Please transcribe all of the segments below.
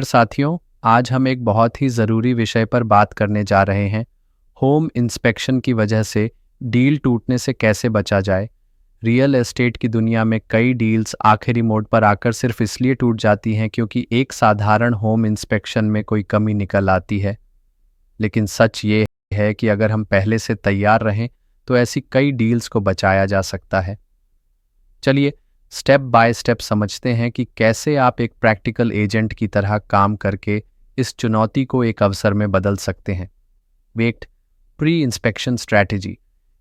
साथियों, आज हम एक बहुत ही ज़रूरी विषय पर बात करने जा रहे हैं। होम इंस्पेक्शन की वजह से डील टूटने से कैसे बचा जाए। रियल एस्टेट की दुनिया में कई डील्स आखिरी मोड पर आकर सिर्फ इसलिए टूट जाती हैं क्योंकि एक साधारण होम इंस्पेक्शन में कोई कमी निकल आती है। लेकिन सच ये है कि अगर हम पहले से तैयार रहें तो ऐसी कई डील्स को बचाया जा सकता है। चलिए स्टेप बाय स्टेप समझते हैं कि कैसे आप एक प्रैक्टिकल एजेंट की तरह काम करके इस चुनौती को एक अवसर में बदल सकते हैं। Wait pre inspection strategy.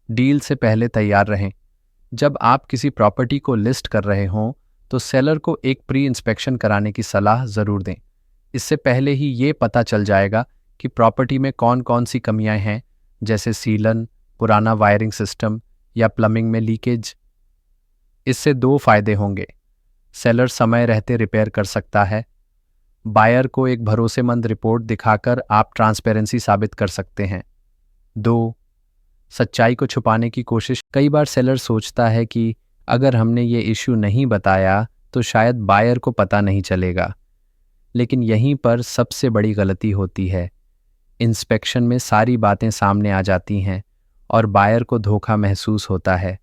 Deal से पहले तैयार रहें। जब आप किसी प्रॉपर्टी को लिस्ट कर रहे हों तो सेलर को एक प्री इंस्पेक्शन कराने की सलाह ज़रूर दें। इससे पहले ही ये पता चल जाएगा कि प्रॉपर्टी में कौन कौन सी कमियां हैं, जैसे सीलन, पुराना वायरिंग सिस्टम या प्लम्बिंग में लीकेज। इससे दो फायदे होंगे। सेलर समय रहते रिपेयर कर सकता है। बायर को एक भरोसेमंद रिपोर्ट दिखाकर आप ट्रांसपेरेंसी साबित कर सकते हैं। दो, सच्चाई को छुपाने की कोशिश। कई बार सेलर सोचता है कि अगर हमने ये इश्यू नहीं बताया तो शायद बायर को पता नहीं चलेगा, लेकिन यहीं पर सबसे बड़ी गलती होती है। इंस्पेक्शन में सारी बातें सामने आ जाती हैं और बायर को धोखा महसूस होता है।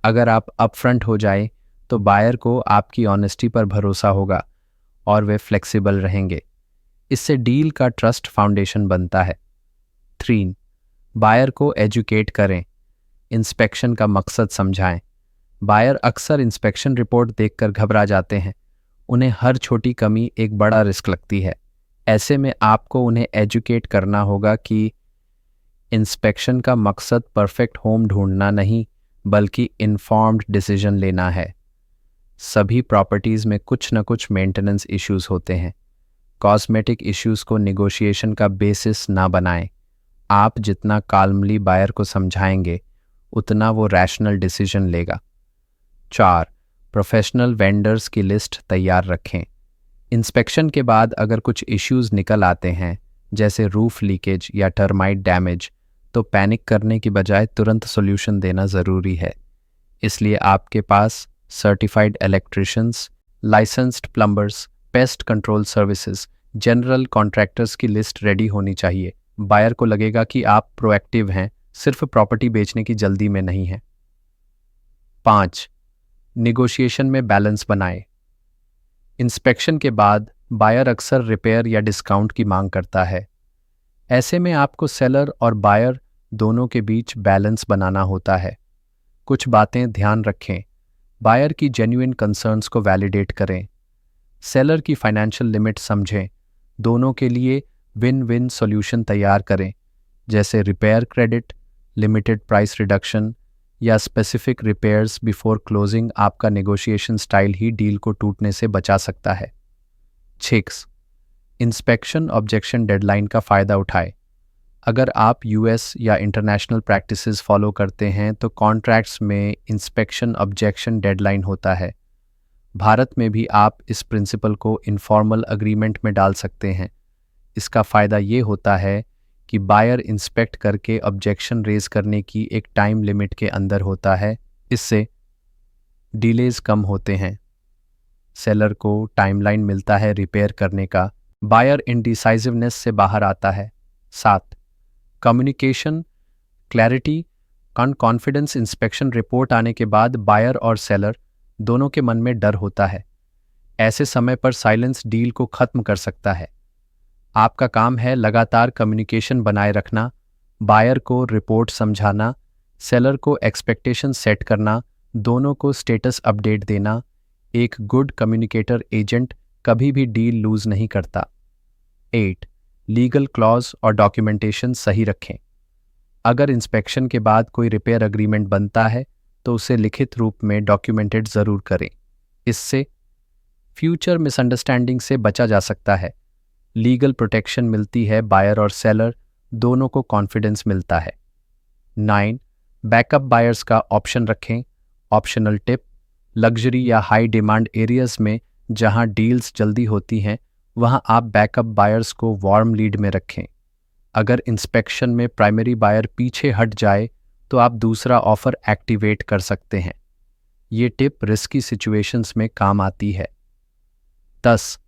अगर आप अपफ्रंट हो जाए तो बायर को आपकी ऑनेस्टी पर भरोसा होगा और वे फ्लेक्सिबल रहेंगे। इससे डील का ट्रस्ट फाउंडेशन बनता है। 3, बायर को एजुकेट करें। इंस्पेक्शन का मकसद समझाएं। बायर अक्सर इंस्पेक्शन रिपोर्ट देखकर घबरा जाते हैं। उन्हें हर छोटी कमी एक बड़ा रिस्क लगती है। ऐसे में आपको उन्हें एजुकेट करना होगा कि इंस्पेक्शन का मकसद परफेक्ट होम ढूंढना नहीं, बल्कि इन्फॉर्म्ड डिसीजन लेना है। सभी प्रॉपर्टीज़ में कुछ न कुछ मेंटेनेंस इश्यूज होते हैं। कॉस्मेटिक इश्यूज को निगोशिएशन का बेसिस ना बनाएं। आप जितना काल्मली बायर को समझाएंगे उतना वो रैशनल डिसीजन लेगा। 4, प्रोफेशनल वेंडर्स की लिस्ट तैयार रखें। इंस्पेक्शन के बाद अगर कुछ इश्यूज निकल आते हैं, जैसे रूफ लीकेज या टर्माइट डैमेज, तो पैनिक करने की बजाय तुरंत सॉल्यूशन देना ज़रूरी है। इसलिए आपके पास certified electricians, licensed plumbers, pest control services, general contractors की लिस्ट रेडी होनी चाहिए। बायर को लगेगा कि आप प्रोएक्टिव हैं, सिर्फ प्रॉपर्टी बेचने की जल्दी में नहीं हैं। 5, निगोशिएशन में बैलेंस बनाएं। इंस्पेक्शन के बाद बायर अक्सर रिपेयर या डिस्काउंट की मांग करता है। ऐसे में आपको सेलर और बायर दोनों के बीच बैलेंस बनाना होता है। कुछ बातें ध्यान रखें। बायर की जेन्युइन कंसर्न्स को वैलिडेट करें। सेलर की फाइनेंशियल लिमिट समझें। दोनों के लिए विन विन सॉल्यूशन तैयार करें, जैसे repair credit, limited price reduction या स्पेसिफिक रिपेयर्स बिफोर क्लोजिंग। आपका नेगोशिएशन स्टाइल ही डील को टूटने से बचा सकता है। 6, इंस्पेक्शन ऑब्जेक्शन डेडलाइन का फ़ायदा उठाएं। अगर आप यूएस या इंटरनेशनल प्रैक्टिसेस फॉलो करते हैं तो कॉन्ट्रैक्ट्स में इंस्पेक्शन ऑब्जेक्शन डेडलाइन होता है। भारत में भी आप इस प्रिंसिपल को इनफॉर्मल अग्रीमेंट में डाल सकते हैं। इसका फ़ायदा ये होता है कि बायर इंस्पेक्ट करके ऑब्जेक्शन रेज करने की एक टाइम लिमिट के अंदर होता है। इससे डिलेज कम होते हैं। सेलर को टाइमलाइन मिलता है रिपेयर करने का। बायर इंडिसाइसिवनेस से बाहर आता है। 7, communication clarity and confidence. Inspection report आने के बाद बायर और सेलर दोनों के मन में डर होता है। ऐसे समय पर साइलेंस डील को खत्म कर सकता है। आपका काम है लगातार कम्युनिकेशन बनाए रखना, बायर को रिपोर्ट समझाना, सेलर को एक्सपेक्टेशन सेट करना, दोनों को स्टेटस अपडेट देना। एक गुड कम्युनिकेटर एजेंट कभी भी डील लूज नहीं करता। 8, लीगल क्लॉज और डॉक्यूमेंटेशन सही रखें। अगर इंस्पेक्शन के बाद कोई रिपेयर अग्रीमेंट बनता है तो उसे लिखित रूप में डॉक्यूमेंटेड ज़रूर करें। इससे फ्यूचर मिसअंडरस्टैंडिंग से बचा जा सकता है। लीगल प्रोटेक्शन मिलती है, बायर और सेलर दोनों को कॉन्फिडेंस मिलता है। 9, बैकअप बायर्स का ऑप्शन रखें। ऑप्शनल टिप, लग्जरी या हाई डिमांड एरियाज में जहां डील्स जल्दी होती हैं वहां आप बैकअप बायर्स को वार्म लीड में रखें। अगर इंस्पेक्शन में प्राइमरी बायर पीछे हट जाए तो आप दूसरा ऑफर एक्टिवेट कर सकते हैं। ये टिप रिस्की सिचुएशंस में काम आती है। 10,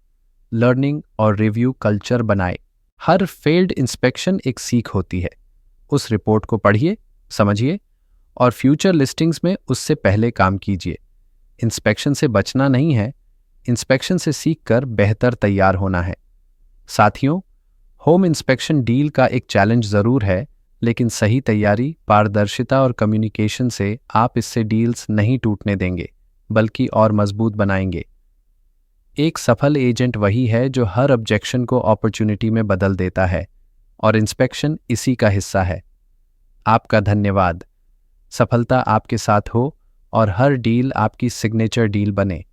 लर्निंग और रिव्यू कल्चर बनाए। हर फेल्ड इंस्पेक्शन एक सीख होती है। उस रिपोर्ट को पढ़िए, समझिए और फ्यूचर लिस्टिंग्स में उससे पहले काम कीजिए। इंस्पेक्शन से बचना नहीं है, इंस्पेक्शन से सीखकर बेहतर तैयार होना है। साथियों, होम इंस्पेक्शन डील का एक चैलेंज ज़रूर है, लेकिन सही तैयारी, पारदर्शिता और कम्युनिकेशन से आप इससे डील्स नहीं टूटने देंगे, बल्कि और मजबूत बनाएंगे। एक सफल एजेंट वही है जो हर ऑब्जेक्शन को अपॉर्चुनिटी में बदल देता है, और इंस्पेक्शन इसी का हिस्सा है। आपका धन्यवाद। सफलता आपके साथ हो और हर डील आपकी सिग्नेचर डील बने।